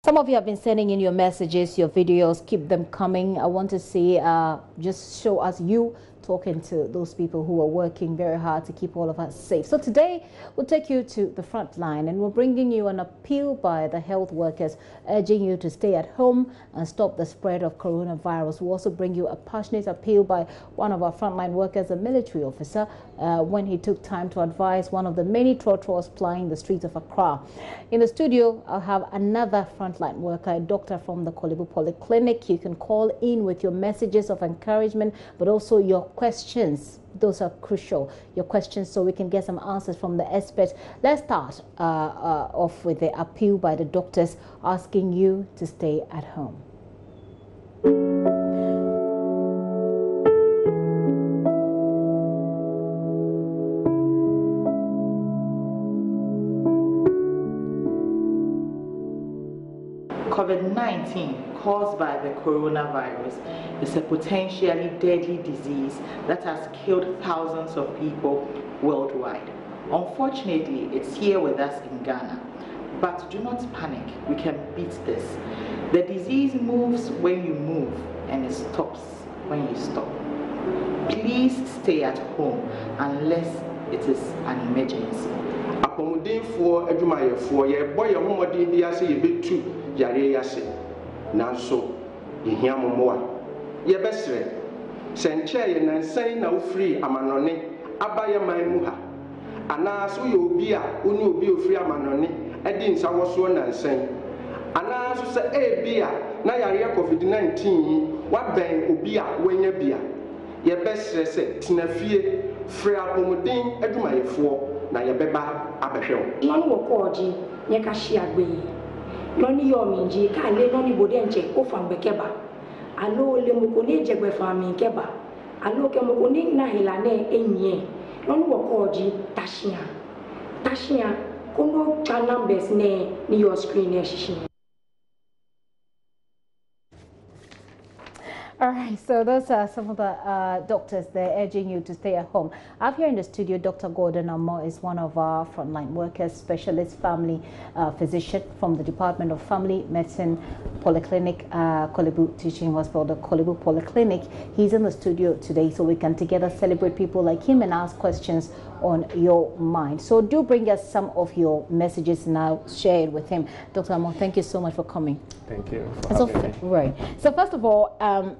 Some of you have been sending in your messages, your videos. Keep them coming. I want to see, just show us you talking to those people who are working very hard to keep all of us safe. So today, we'll take you to the front line and we're bringing you an appeal by the health workers urging you to stay at home and stop the spread of coronavirus. We'll also bring you a passionate appeal by one of our frontline workers, a military officer, when he took time to advise one of the many trotros plying the streets of Accra. In the studio, I'll have another frontline worker, a doctor from the Korle Bu Polyclinic. You can call in with your messages of encouragement, but also your questions. Those are crucial, your questions, so we can get some answers from the experts. Let's start off with the appeal by the doctors asking you to stay at home. COVID-19, caused by the coronavirus, is a potentially deadly disease that has killed thousands of people worldwide. Unfortunately, it's here with us in Ghana. But do not panic, we can beat this. The disease moves when you move and it stops when you stop. Please stay at home unless it is an emergency. Apomudinfo adwumayefo ye boy ye homodin bia se ye betu yare yase nanso yehia momoa ye besre senche ye nansan na ofri amanone abaye man mu ha ana so ye obi a oni obi ofri amanone edi nsa woso nansan ana so se bia na yare COVID-19 wa ben obi a wanya bia ye besre se tinafie frɛ apomudin adwumayefo na yebeba abehwe noni wo koji nye ka shi agbe noni yo minji ka le noni bodenche o fambekeba alo le mu ko ne jegbe fami keba alo ke mu ko ni na hilane enye noni wo koji tashia kono cha numbers ne ni your screen ne shishi. All right, so those are some of the doctors there urging you to stay at home. I have here in the studio Dr. Gordon Amoh is one of our frontline workers, specialist family physician from the Department of Family Medicine Polyclinic, Korle Bu Teaching Hospital, the Korle Bu Polyclinic. He's in the studio today so we can together celebrate people like him and ask questions on your mind. So do bring us some of your messages now, share it with him. Dr. Amoh, thank you so much for coming. Thank you for having me. Right. So first of all,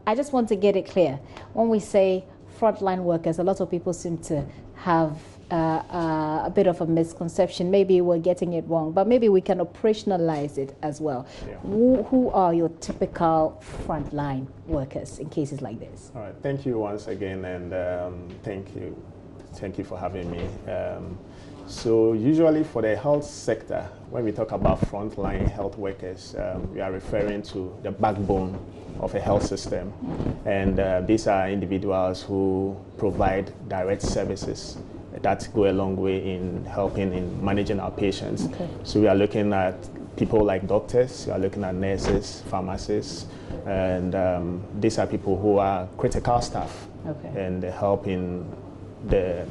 I just want to get it clear. When we say frontline workers, a lot of people seem to have a bit of a misconception. Maybe we're getting it wrong, but maybe we can operationalize it as well. Yeah. Who are your typical frontline workers in cases like this? All right. Thank you once again, and thank you for having me. So usually for the health sector, when we talk about frontline health workers, we are referring to the backbone of a health system. And these are individuals who provide direct services that go a long way in helping in managing our patients. Okay. So we are looking at people like doctors, we are looking at nurses, pharmacists, and these are people who are critical staff. Okay. And help in the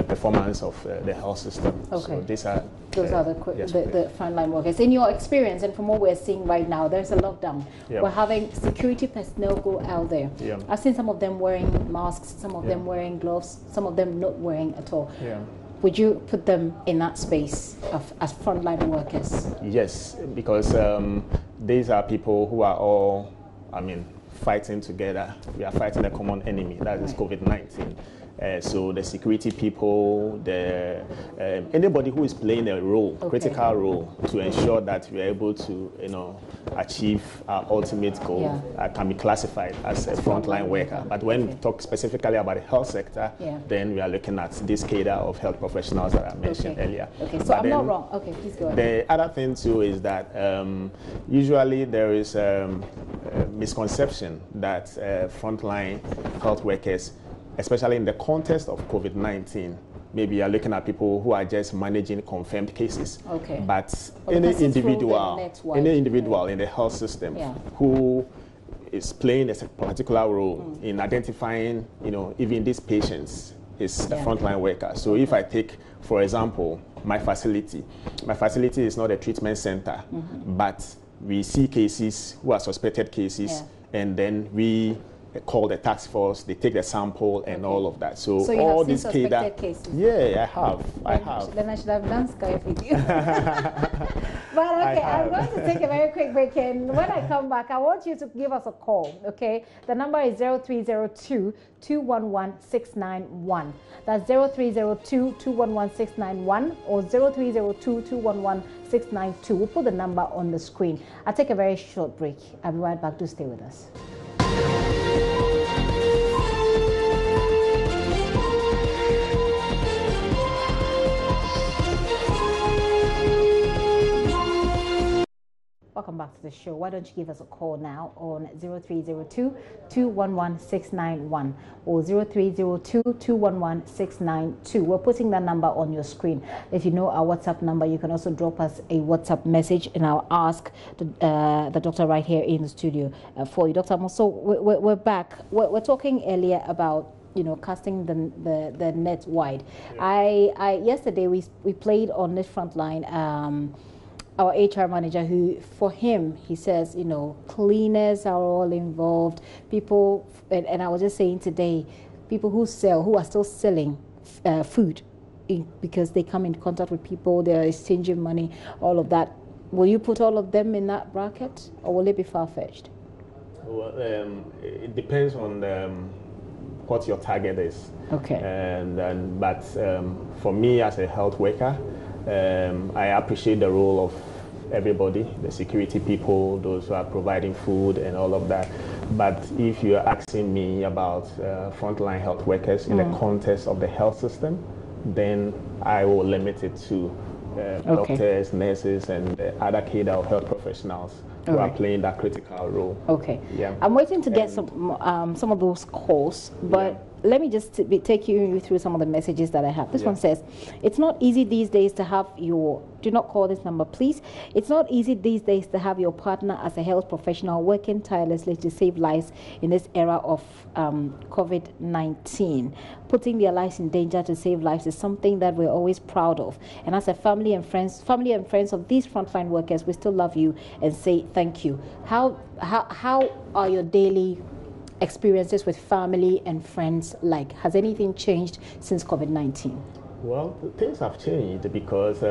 performance of the health system. Okay. So those are the frontline workers. In your experience and from what we're seeing right now, there's a lockdown. Yep. We're having security personnel go out there. Yep. I've seen some of them wearing masks, some of them wearing gloves, some of them not wearing at all. Yeah. Would you put them in that space as frontline workers? Yes, because these are people who are all, fighting together. We are fighting a common enemy, that is COVID-19. So the security people, anybody who is playing a role, critical role, to ensure that we are able to, achieve our ultimate goal, can be classified as a frontline worker. But when we talk specifically about the health sector, then we are looking at this cadre of health professionals that I mentioned earlier. Okay, so I'm not wrong. Okay, please go ahead. The other thing too is that usually there is a misconception that frontline health workers, especially in the context of COVID-19, maybe you're looking at people who are just managing confirmed cases. Okay. But any individual in the health system who is playing a particular role in identifying, even these patients is a frontline worker. So if I take, for example, my facility is not a treatment center, but we see cases who are suspected cases, and then we call the task force, they take the sample and all of that. So you all have these suspected cases? Yeah, I have. Then I should have done Skype with you. But okay, I'm going to take a very quick break, and when I come back, I want you to give us a call, okay? The number is 0302-211-691. That's 0302-211-691 or 0302-211-692. We'll put the number on the screen. I'll take a very short break. I'll be right back. Do stay with us. Welcome back to the show. Why don't you give us a call now on 0302-211-691 or 0302-211-692. We're putting that number on your screen. If you know our WhatsApp number, you can also drop us a WhatsApp message and I'll ask the doctor right here in the studio for you. Dr. Amoh, so we're back. We're talking earlier about casting the net wide. Yeah. Yesterday we played on this Frontline our HR manager, who for him, he says, cleaners are all involved. People, and I was just saying today, people who are still selling food because they come in contact with people, they're exchanging money, all of that. Will you put all of them in that bracket, or will it be far-fetched? Well, it depends on what your target is. Okay. But for me as a health worker, I appreciate the role of everybody, the security people, those who are providing food and all of that. But if you're asking me about frontline health workers in the context of the health system, then I will limit it to doctors, nurses, and other cadre of health professionals who are playing that critical role. Okay. Yeah. I'm waiting to get some of those calls, but let me just take you through some of the messages that I have. This one says, it's not easy these days to have your, do not call this number, please. It's not easy these days to have your partner as a health professional working tirelessly to save lives in this era of COVID-19. Putting their lives in danger to save lives is something that we're always proud of. And as a family and friends of these frontline workers, we still love you and say thank you. How are your daily experiences with family and friends like? Has anything changed since COVID-19? Well, things have changed because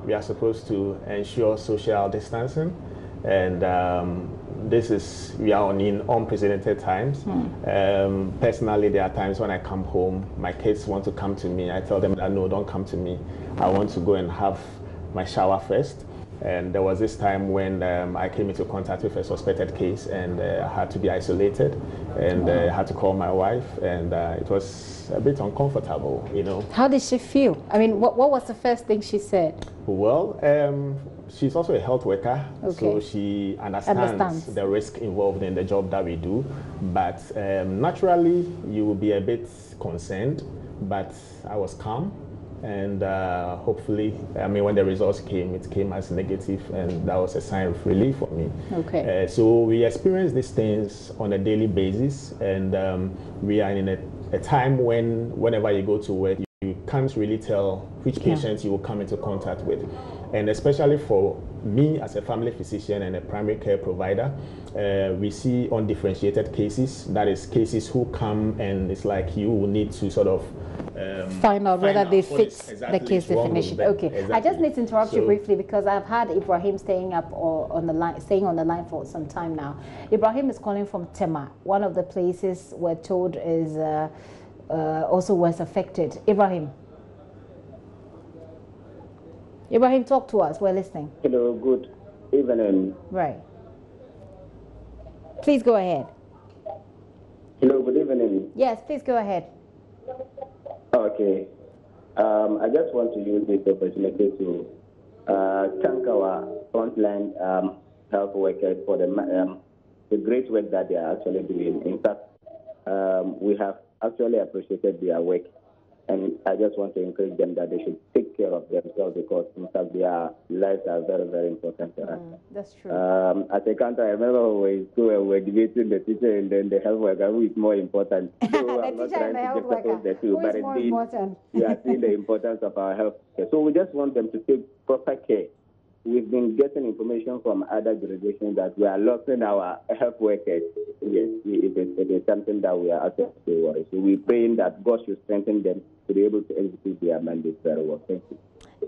we are supposed to ensure social distancing, and we are in unprecedented times. Personally, there are times when I come home, my kids want to come to me. I tell them that no, don't come to me. I want to go and have my shower first. And there was this time when I came into contact with a suspected case, and I had to be isolated, and I had to call my wife, and it was a bit uncomfortable, How did she feel? I mean, what was the first thing she said? Well, she's also a health worker, so she understands the risk involved in the job that we do. But naturally, you will be a bit concerned, but I was calm. And hopefully, when the results came, it came as negative, and that was a sign of relief for me. Okay. So we experience these things on a daily basis, and we are in a time whenever you go to work, you can't really tell which patients you will come into contact with. And especially for me as a family physician and a primary care provider, we see undifferentiated cases. That is, cases who come and it's like you will need to sort of find out whether they fit exactly the case definition. Okay. Exactly. I just need to interrupt you briefly because I've had Ibrahim staying on the line for some time now. Ibrahim is calling from Tema, one of the places we're told is also was affected. Ibrahim, talk to us. We're listening. Hello, good evening. Right. Please go ahead. Hello, good evening. Yes, please go ahead. Okay. I just want to use this opportunity to thank our frontline health workers for the great work that they are actually doing. In fact, we have actually appreciated their work. And I just want to encourage them that they should take care of themselves because, in fact, their lives are very, very important to us. That's true. As a country, I remember when we were in school and we were debating the teacher and then the health worker, who is more important. So the teacher and the health worker, the two, but more important? We are seeing the importance of our health care. So we just want them to take proper care we've been getting information from other jurisdictions that we are losing our health workers. Yes, it is something that we are actually worried. So we're praying that God should strengthen them to be able to execute their mandate very well. Thank you.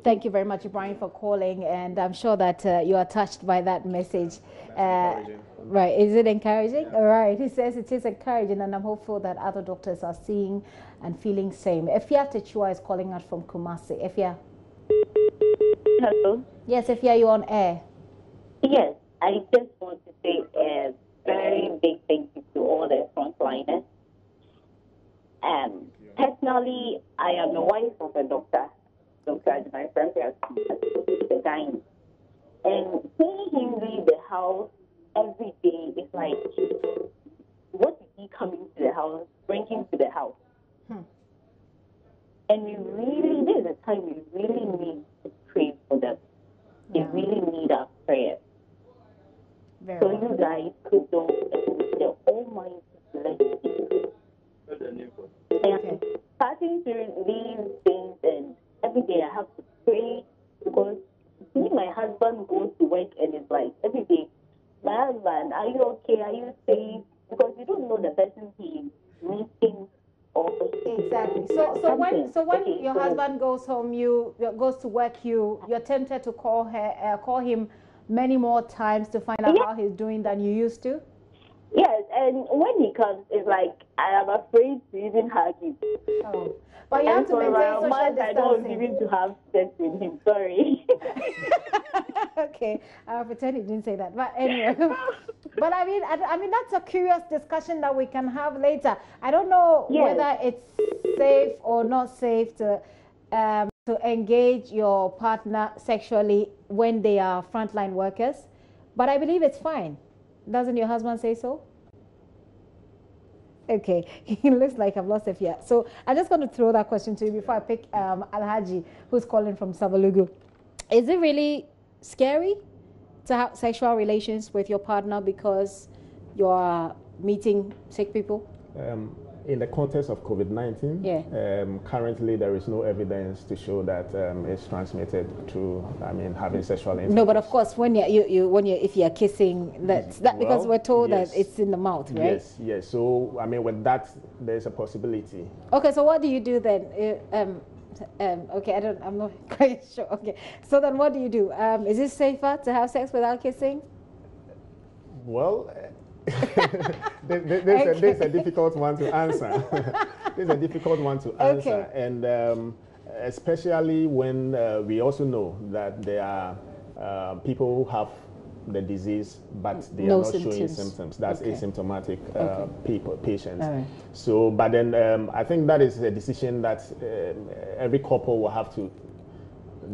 Thank you very much, Ibrahim, for calling, and I'm sure that you are touched by that message. Right, is it encouraging? All right, he says it is encouraging, and I'm hopeful that other doctors are seeing and feeling same. Efia Techua is calling us from Kumasi. Efia. Hello. Yes, Efia, you're on air. Yes, I just want to say a very big thank you to all the frontliners. Personally, I am the wife of a doctor. My friend has the dying. And seeing him leave the house every day is like, what is he coming to the house, bringing to the house? And we really, there's a time we really need to pray for them. They really need our prayers. So you guys could do the Almighty bless you. And passing through these things, and every day I have to pray because me, my husband goes to work and it's like every day, my husband, are you okay? Are you safe? Because you don't know the person he's meeting. Exactly. So when your husband goes home, goes to work, you're tempted to call him many more times to find out how he's doing than you used to. Yes, and when he comes, it's like I am afraid to even hug him. Oh, but you have to maintain social distancing. I don't even to have sex with him. Sorry. Okay, I'll pretend he didn't say that. But anyway, but I mean that's a curious discussion that we can have later. I don't know whether it's safe or not safe to engage your partner sexually when they are frontline workers, but I believe it's fine. Doesn't your husband say so? Okay, it looks like I've lost it here. So I'm just going to throw that question to you before I pick Alhaji, who's calling from Sabalugu. Is it really scary to have sexual relations with your partner because you're meeting sick people? In the context of COVID-19, currently there is no evidence to show that it's transmitted through, having sexual intercourse. No, but of course, when if you're kissing, because we're told that it's in the mouth, right? Yes. So, with that, there's a possibility. Okay, so what do you do then? Okay, I'm not quite sure. Okay, so then what do you do? Is it safer to have sex without kissing? Well, there's a difficult one to answer. There's a difficult one to answer, and especially when we also know that there are people who have the disease, but they are not showing symptoms. That's asymptomatic patients. Right. So, but then I think that is a decision that every couple will have to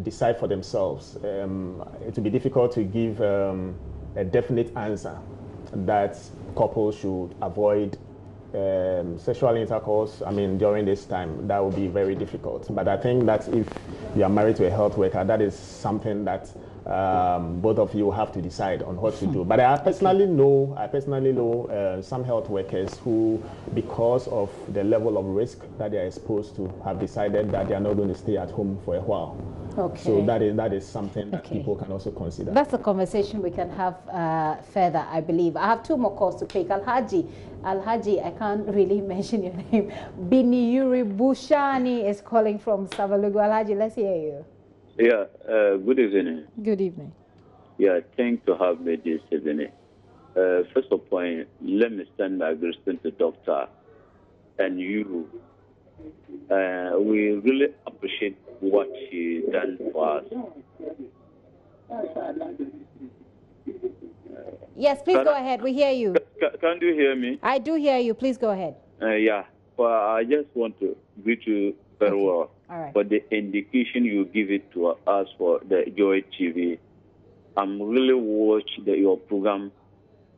decide for themselves. It will be difficult to give a definite answer that couples should avoid sexual intercourse, during this time. That would be very difficult. But I think that if you are married to a health worker, that is something that both of you have to decide on what to do. But I personally know some health workers who, because of the level of risk that they are exposed to, have decided that they are not going to stay at home for a while. Okay. So that is something that people can also consider. That's a conversation we can have further, I believe. I have two more calls to take. Alhaji, I can't really mention your name. Biniyuri Bushani is calling from Savalugu. Alhaji, let's hear you. Yeah, good evening. Good evening. Yeah, thanks to have me this evening. First of all, let me send my greetings to the doctor and you. We really appreciate what she done for us. Yes, please go ahead. We hear you. Can you hear me? I do hear you. Please go ahead. Yeah, well, I just want to greet you very well. All right. For the indication you give it to us for the Joy TV. I'm really watching your program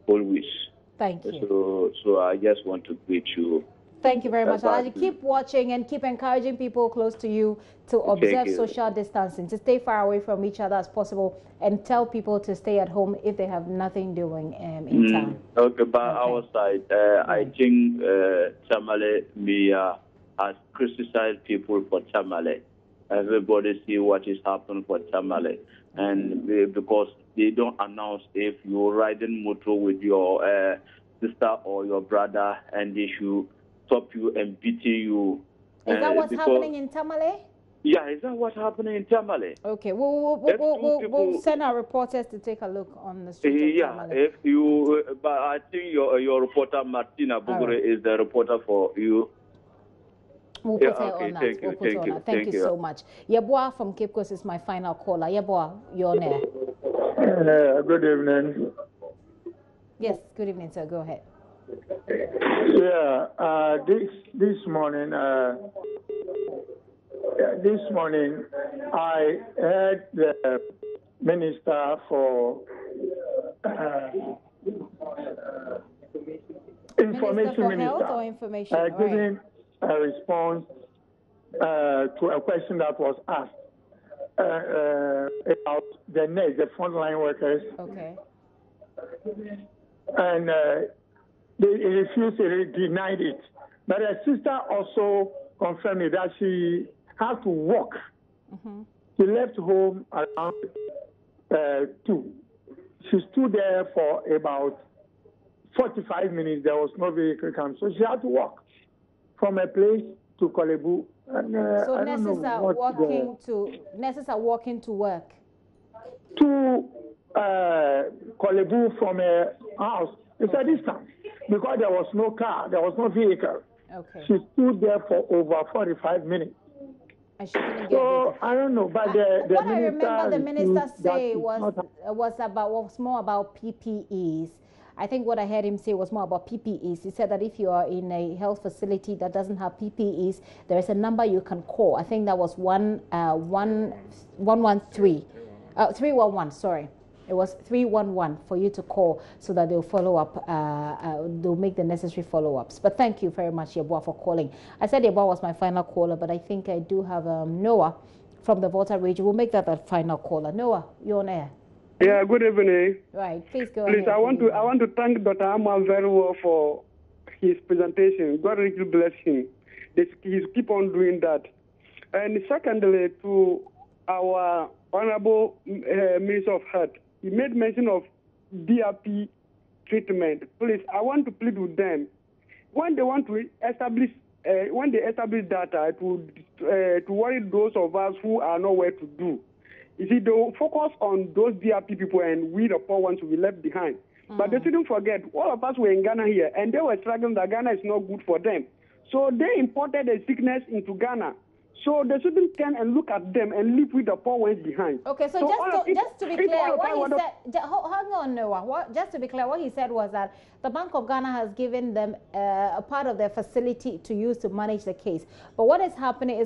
always. Thank you. So I just want to greet you. Thank you very much, Alhaji. Keep watching and keep encouraging people close to you to observe social distancing, to stay far away from each other as possible, and tell people to stay at home if they have nothing doing in town. Okay, by our side, I think Tamale Mia has criticized people for Tamale. everybody see what is happening for Tamale. And because they don't announce if you're riding motor with your sister or your brother, and they should stop you and beat you. Is that what's happening in Tamale? Yeah, is that what's happening in Tamale? Okay, we'll send our reporters to take a look on the street of Tamale. If you, but I think your reporter Martina Bugure is the reporter for you. We'll put her on that. We'll put her on that. Thank you so much. Yeboah from Cape Coast is my final caller. Yeboah, you're on air. Good evening. Yes, good evening, sir. Go ahead. Yeah, this morning I heard the Minister for Information Minister giving a response to a question that was asked about the NES, the frontline workers. Okay. And they refused, they denied it. But her sister also confirmed it that she had to walk. She left home around 2. She stood there for about 45 minutes. There was no vehicle come, so she had to walk from a place to Kolebu. And, so nurses are walking to work? To Kolebu from a house. It's a distance because there was no car, there was no vehicle. Okay. She stood there for over 45 minutes. And she couldn't get so I don't know, but what I remember the minister say was more about PPEs. I think what I heard him say was more about PPEs. He said that if you are in a health facility that doesn't have PPEs, there is a number you can call. I think that was 311. Sorry, it was 311 for you to call so that they'll follow up. They'll make the necessary follow-ups. But thank you very much, Yeboah, for calling. I said Yeboah was my final caller, but I think I do have Noah from the Volta region. We'll make that the final caller. Noah, you're on air. Yeah, good evening. Right, please go ahead. Please, I want to thank Dr. Amoh very well for his presentation. God really bless him. He keep on doing that. And secondly, to our Honorable Minister of Health, he made mention of DRP treatment. Please, I want to plead with them. When they want to establish, when they establish data, to worry those of us who are nowhere to do. You see, they'll focus on those DRP people, and we, the poor ones, will be left behind. But they shouldn't forget, all of us were in Ghana here, and they were struggling that Ghana is not good for them. So they imported a sickness into Ghana. So they shouldn't turn and look at them and live with the poor ones behind. Okay, so just to be clear, what he said, hang on, Noah. Just to be clear, what he said was that the Bank of Ghana has given them a part of their facility to use to manage the case. But what is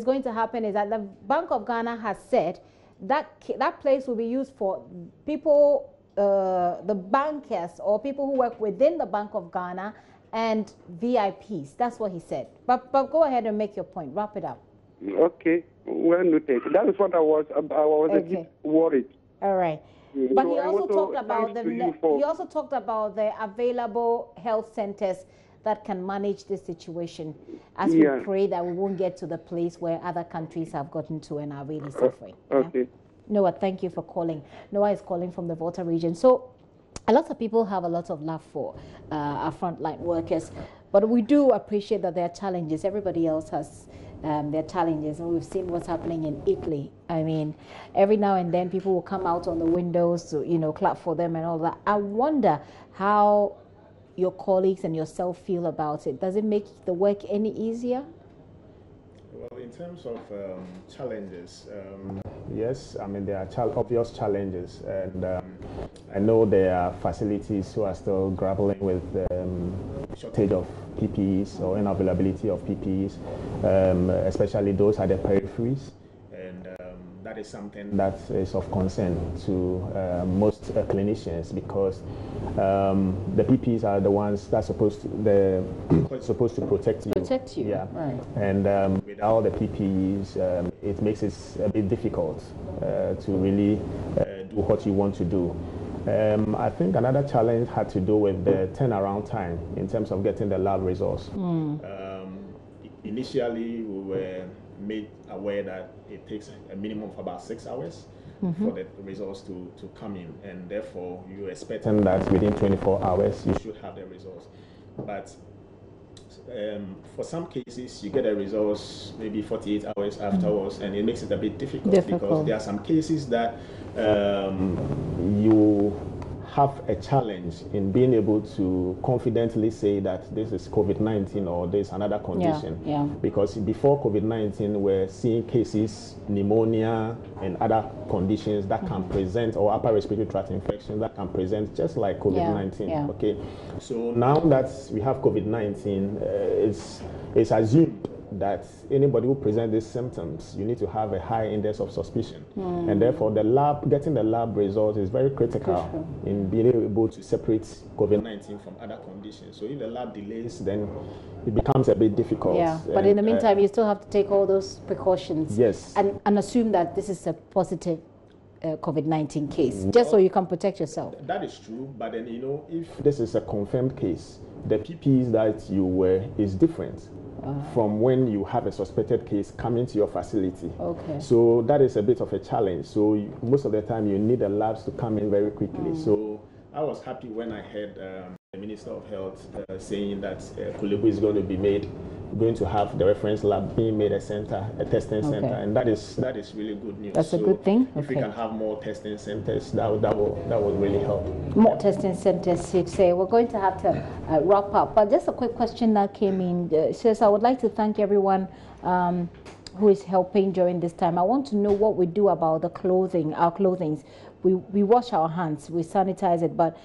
going to happen is that the Bank of Ghana has said that place will be used for people, the bankers or people who work within the Bank of Ghana and VIPs. That's what he said. But go ahead and make your point. Wrap it up. Okay, well noted. That is what I was a bit worried. All right. But so he also talked about the available health centers that can manage this situation as we pray that we won't get to the place where other countries have gotten to and are really suffering. Okay. Yeah? Noah, thank you for calling. Noah is calling from the Volta region. So a lot of people have a lot of love for our frontline workers, but we do appreciate that there are challenges. Everybody else has their challenges, and we've seen what's happening in Italy. I mean, every now and then people will come out on the windows to, clap for them and all that. I wonder how your colleagues and yourself feel about it. Does it make the work any easier? Well, in terms of challenges, yes, I mean, there are obvious challenges, and I know there are facilities who are still grappling with shortage of PPEs or unavailability of PPEs, especially those at the peripheries, and that is something that is of concern to most clinicians, because the PPEs are the ones that's supposed to protect you. Protect you. Yeah. Right. And without the PPEs, it makes it a bit difficult to really do what you want to do. I think another challenge had to do with the turnaround time in terms of getting the lab results. Initially, we were made aware that it takes a minimum of about 6 hours for the results to come in, and therefore you're expecting that within 24 hours you should have the results. But for some cases, you get the results maybe 48 hours afterwards, and it makes it a bit difficult. Because there are some cases that you have a challenge in being able to confidently say that this is COVID-19 or there's another condition. Because before COVID-19, we're seeing cases, pneumonia and other conditions that can present, or upper respiratory tract infections that can present just like COVID-19. Okay, so now that we have COVID-19, it's assumed that anybody who presents these symptoms, you need to have a high index of suspicion, and therefore getting the lab results is very critical in being able to separate COVID-19 from other conditions. So if the lab delays, then it becomes a bit difficult. Yeah, but in the meantime, you still have to take all those precautions. Yes, and assume that this is a positive COVID-19 case, just so you can protect yourself. That is true, but then if this is a confirmed case, the PPEs that you wear is different from when you have a suspected case coming to your facility. Okay. So that is a bit of a challenge. So most of the time you need the labs to come in very quickly. So I was happy when I heard the Minister of Health saying that Kulebu is going to have the reference lab being made a testing center, and that is really good news. That's a good thing. If we can have more testing centers, that would really help. More testing centers, you'd say. We're going to have to wrap up, but just a quick question that came in. Says, I would like to thank everyone who is helping during this time. I want to know what we do about the clothing, our clothing. We wash our hands, we sanitize it, but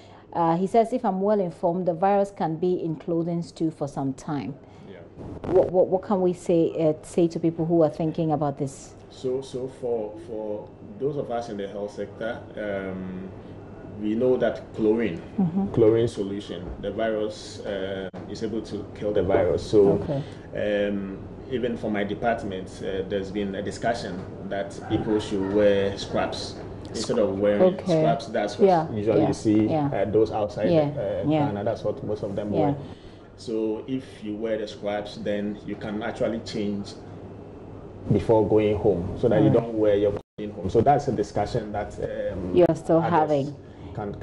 he says, if I'm well informed, the virus can be in clothing too for some time. What can we say to people who are thinking about this? So for those of us in the health sector, we know that chlorine solution, the virus is able to kill the virus. So even for my department, there's been a discussion that people should wear scrubs instead of wearing scrubs. That's what usually you see those outside Ghana. That's what most of them wear. So if you wear the scrubs, then you can actually change before going home, so that you don't wear your clothing home. So that's a discussion that you're still having. Can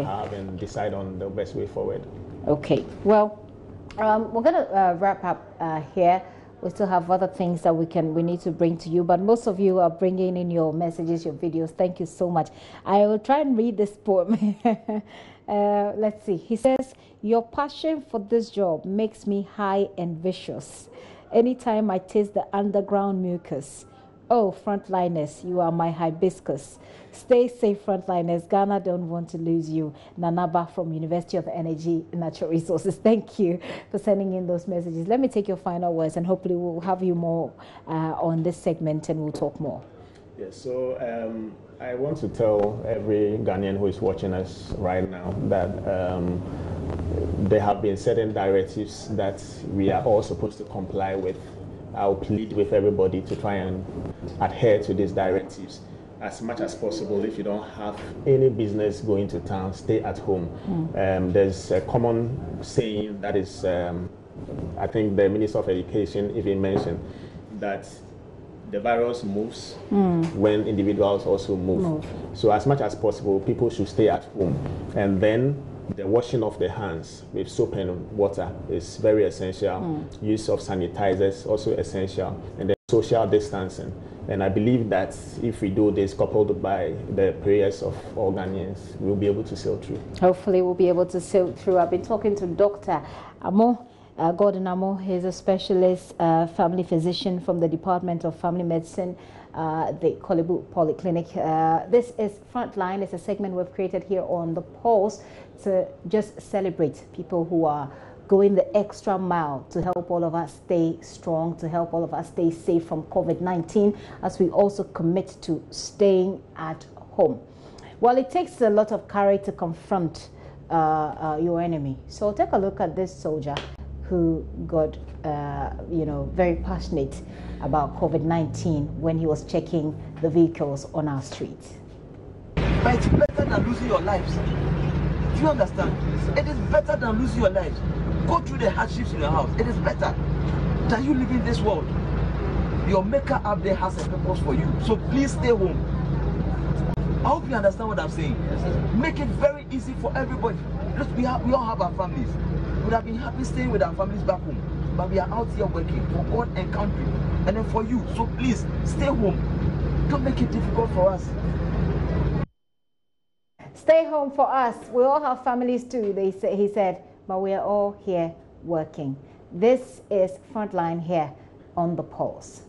have and decide on the best way forward. Okay. Well, we're going to wrap up here. We still have other things that we need to bring to you, but most of you are bringing in your messages, your videos. Thank you so much. I will try and read this poem. Let's see. He says, your passion for this job makes me high and vicious. Anytime I taste the underground mucus. Oh, frontliners, you are my hibiscus. Stay safe, frontliners. Ghana don't want to lose you. Nanaba from University of Energy and Natural Resources. Thank you for sending in those messages. Let me take your final words, and hopefully we'll have you more on this segment, and we'll talk more. Yes, so I want to tell every Ghanaian who is watching us right now that there have been certain directives that we are all supposed to comply with. I'll plead with everybody to try and adhere to these directives as much as possible. If you don't have any business going to town, stay at home. There's a common saying that is, I think the Minister of Education even mentioned, that the virus moves when individuals also move. So as much as possible, people should stay at home. And then the washing of the hands with soap and water is very essential. Use of sanitizers also essential. And then social distancing. And I believe that if we do this, coupled by the prayers of all Ghanaians, we'll be able to sail through. Hopefully we'll be able to sail through. I've been talking to Dr. Amoh. Gordon Amoh. He's a specialist family physician from the Department of Family Medicine, the Kolebu Polyclinic. This is Frontline. It's a segment we've created here on The Pulse to just celebrate people who are going the extra mile to help all of us stay strong, to help all of us stay safe from COVID-19, as we also commit to staying at home. Well, it takes a lot of courage to confront your enemy. So take a look at this soldier who got, very passionate about COVID-19 when he was checking the vehicles on our streets. But it's better than losing your lives. Do you understand? It is better than losing your lives. Go through the hardships in your house. It is better than you living this world. Your maker up there has a purpose for you. So please stay home. I hope you understand what I'm saying. Make it very easy for everybody. Look, we all have our families. We would have been happy staying with our families back home. But we are out here working for God and country. And then for you. So please, stay home. Don't make it difficult for us. Stay home for us. We all have families too, he said. But we are all here working. This is Frontline here on The Pulse.